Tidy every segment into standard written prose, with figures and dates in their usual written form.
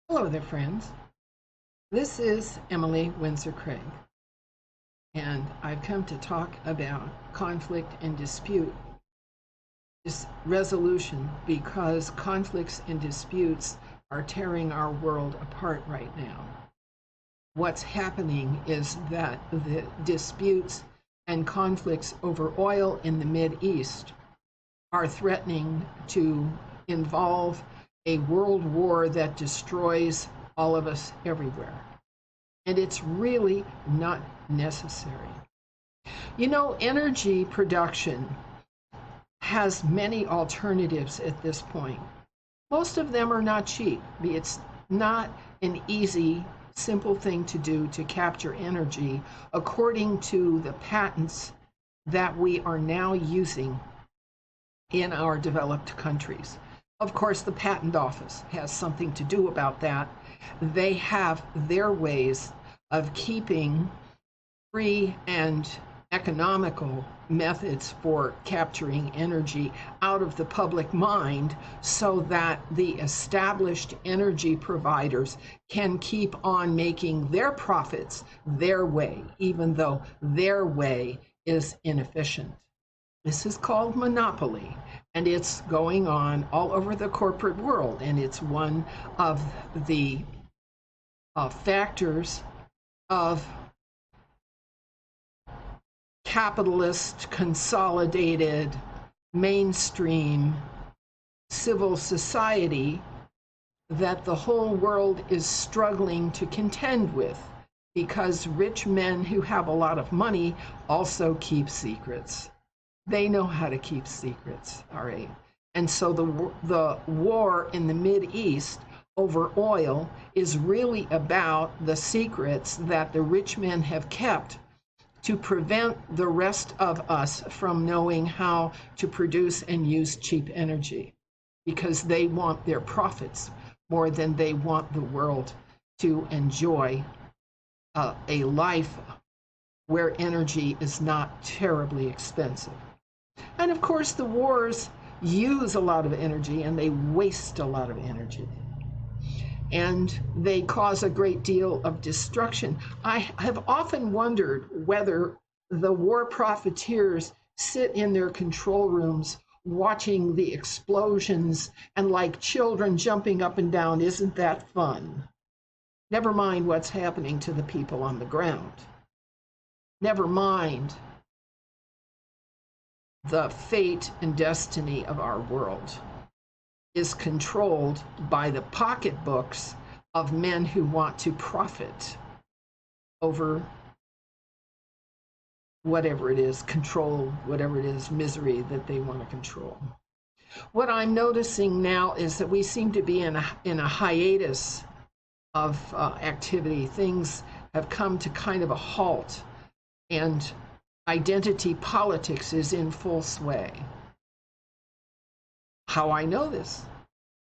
Hello there, friends. This is Emily Windsor Craig, and I've come to talk about conflict and dispute resolution because conflicts and disputes are tearing our world apart right now. What's happening is that the disputes and conflicts over oil in the Mideast are threatening to involve a world war that destroys all of us everywhere. And it's really not necessary. You know, energy production has many alternatives at this point. Most of them are not cheap. It's not an easy, simple thing to do to capture energy according to the patents that we are now using in our developed countries. Of course, the patent office has something to do about that. They have their ways of keeping free and economical methods for capturing energy out of the public mind so that the established energy providers can keep on making their profits their way, even though their way is inefficient. This is called monopoly, and it's going on all over the corporate world, and it's one of the factors of capitalist, consolidated, mainstream civil society that the whole world is struggling to contend with, because rich men who have a lot of money also keep secrets. They know how to keep secrets, all right? And so the war in the Mideast over oil is really about the secrets that the rich men have kept to prevent the rest of us from knowing how to produce and use cheap energy, because they want their profits more than they want the world to enjoy a life where energy is not terribly expensive. And of course, the wars use a lot of energy and they waste a lot of energy. And they cause a great deal of destruction. I have often wondered whether the war profiteers sit in their control rooms watching the explosions and like children jumping up and down. Isn't that fun? Never mind what's happening to the people on the ground. Never mind the fate and destiny of our world is controlled by the pocketbooks of men who want to profit over whatever it is, control whatever it is, misery that they want to control. What I'm noticing now is that we seem to be in a hiatus of activity. Things have come to kind of a halt, and identity politics is in full sway. How I know this?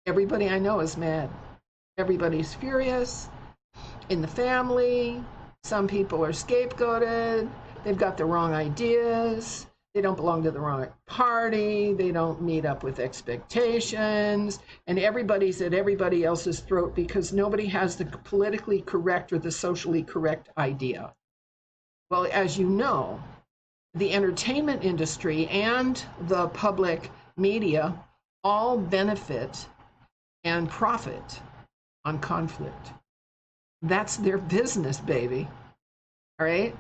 Everybody I know is mad. Everybody's furious. In the family, some people are scapegoated. They've got the wrong ideas. They don't belong to the wrong party. They don't meet up with expectations. And everybody's at everybody else's throat because nobody has the politically correct or the socially correct idea. Well, as you know, the entertainment industry and the public media all benefit and profit on conflict. That's their business, baby. All right?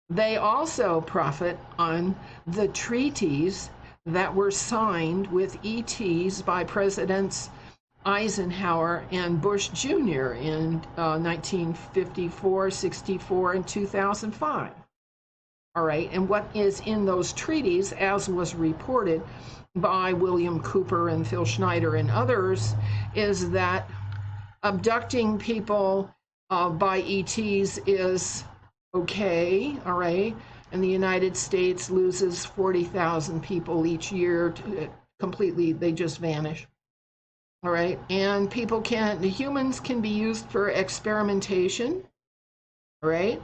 They also profit on the treaties that were signed with ETs by Presidents Eisenhower and Bush Jr. in 1954, 64, and 2005. All right, and what is in those treaties, as was reported by William Cooper and Phil Schneider and others, is that abducting people by ETs is okay, all right, and the United States loses 40,000 people each year completely, they just vanish, all right, and the humans can be used for experimentation, all right,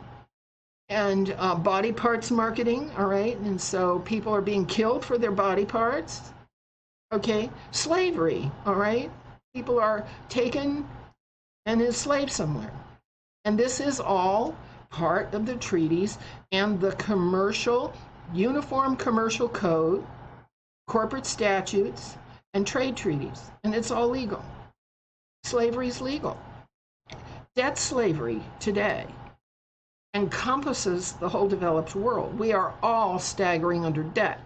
and body parts marketing, all right? And so people are being killed for their body parts, okay? Slavery, all right? People are taken and enslaved somewhere. And this is all part of the treaties and the Uniform Commercial Code, corporate statutes, and trade treaties. And it's all legal. Slavery is legal. Debt slavery today encompasses the whole developed world. We are all staggering under debt.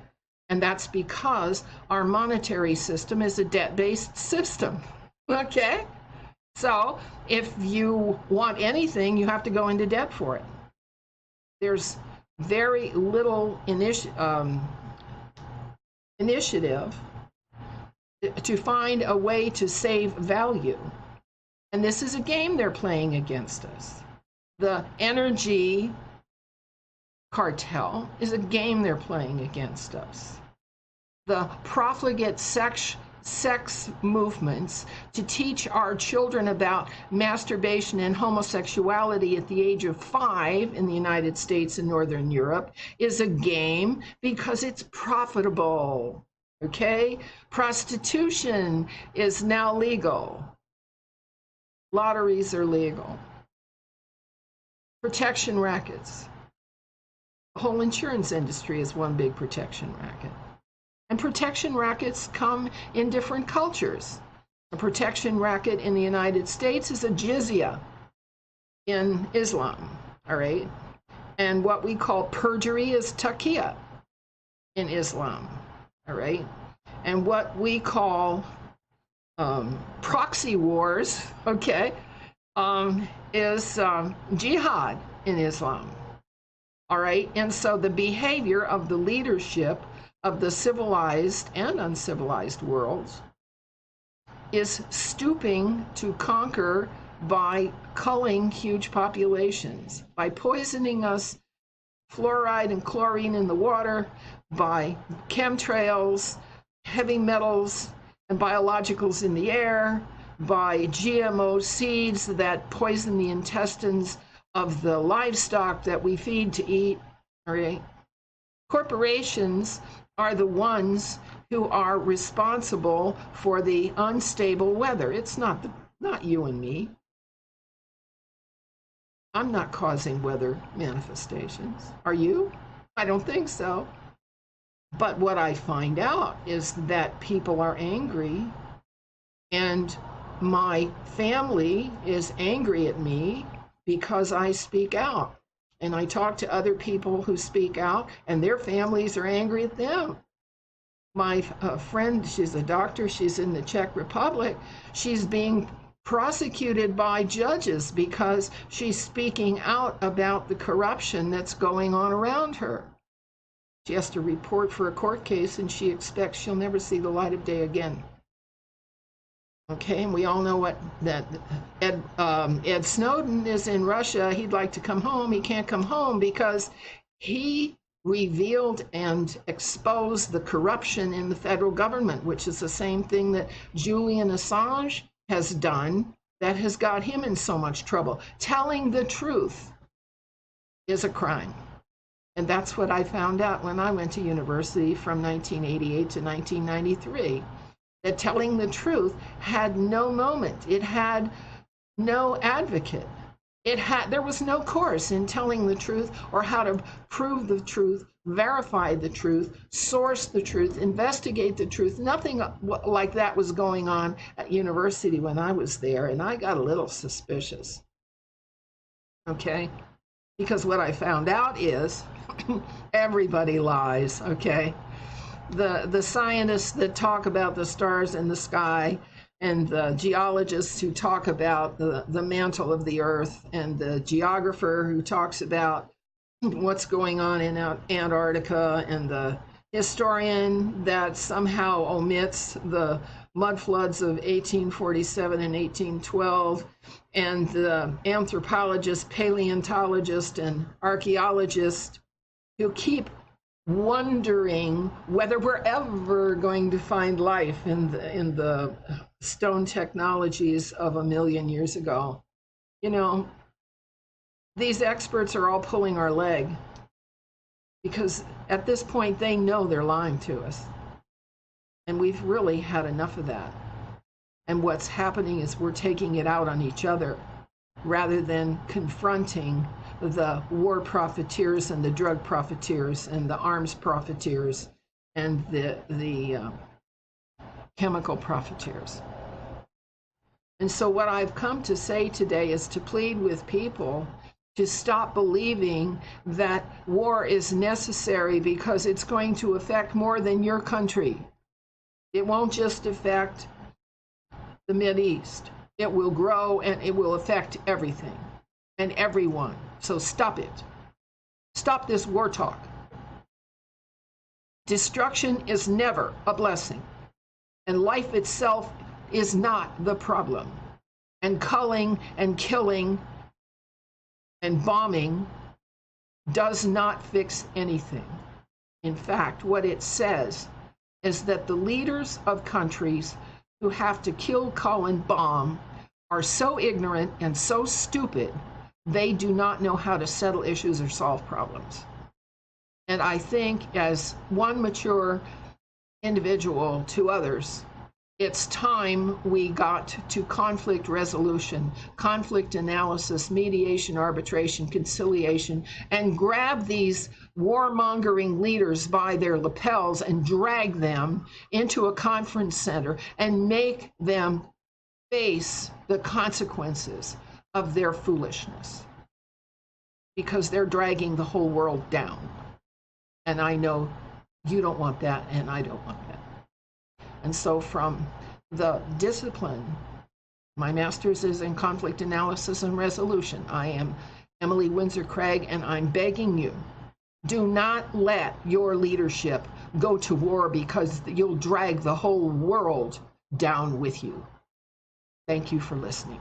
And that's because our monetary system is a debt-based system. Okay? So if you want anything, you have to go into debt for it. There's very little initiative to find a way to save value. And this is a game they're playing against us. The energy cartel is a game they're playing against us. The profligate sex movements to teach our children about masturbation and homosexuality at the age of 5 in the United States and Northern Europe is a game because it's profitable. Okay? Prostitution is now legal. Lotteries are legal. Protection rackets. The whole insurance industry is one big protection racket. And protection rackets come in different cultures. A protection racket in the United States is a jizya in Islam, all right? And what we call perjury is taqiyya in Islam, all right? And what we call proxy wars, okay, is jihad in Islam, all right? And so the behavior of the leadership of the civilized and uncivilized worlds is stooping to conquer by culling huge populations, by poisoning us, fluoride and chlorine in the water, by chemtrails, heavy metals, and biologicals in the air, by GMO seeds that poison the intestines of the livestock that we feed to eat, all right? Corporations are the ones who are responsible for the unstable weather. It's not you and me. I'm not causing weather manifestations. Are you? I don't think so. But what I find out is that people are angry, and my family is angry at me because I speak out. And I talk to other people who speak out, and their families are angry at them. My friend, she's a doctor, she's in the Czech Republic. She's being prosecuted by judges because she's speaking out about the corruption that's going on around her. She has to report for a court case, and she expects she'll never see the light of day again. Okay, and we all know that Ed Snowden is in Russia. He'd like to come home. He can't come home because he revealed and exposed the corruption in the federal government, which is the same thing that Julian Assange has done that has got him in so much trouble. Telling the truth is a crime. And that's what I found out when I went to university from 1988 to 1993. That telling the truth had no moment. It had no advocate. There was no course in telling the truth or how to prove the truth, verify the truth, source the truth, investigate the truth. Nothing like that was going on at university when I was there, and I got a little suspicious. Okay? Because what I found out is everybody lies, okay? The scientists that talk about the stars in the sky, and the geologists who talk about the mantle of the earth, and the geographer who talks about what's going on in Antarctica, and the historian that somehow omits the mud floods of 1847 and 1812, and the anthropologist, paleontologist, and archaeologist who keep wondering whether we're ever going to find life in the stone technologies of 1,000,000 years ago. You know, these experts are all pulling our leg because at this point they know they're lying to us. And we've really had enough of that. And what's happening is we're taking it out on each other rather than confronting the war profiteers and the drug profiteers and the arms profiteers and the chemical profiteers. And so what I've come to say today is to plead with people to stop believing that war is necessary because it's going to affect more than your country. It won't just affect the Mideast. It will grow and it will affect everything and everyone. So stop it. Stop this war talk. Destruction is never a blessing, and life itself is not the problem. And culling and killing and bombing does not fix anything. In fact, what it says is that the leaders of countries who have to kill, cull, and bomb are so ignorant and so stupid, they do not know how to settle issues or solve problems. And I think as one mature individual to others, it's time we got to conflict resolution, conflict analysis, mediation, arbitration, conciliation, and grab these warmongering leaders by their lapels and drag them into a conference center and make them face the consequences of their foolishness, because they're dragging the whole world down. And I know you don't want that, and I don't want that. And so from the discipline, my master's is in conflict analysis and resolution. I am Emily Windsor Craig, and I'm begging you, do not let your leadership go to war because you'll drag the whole world down with you. Thank you for listening.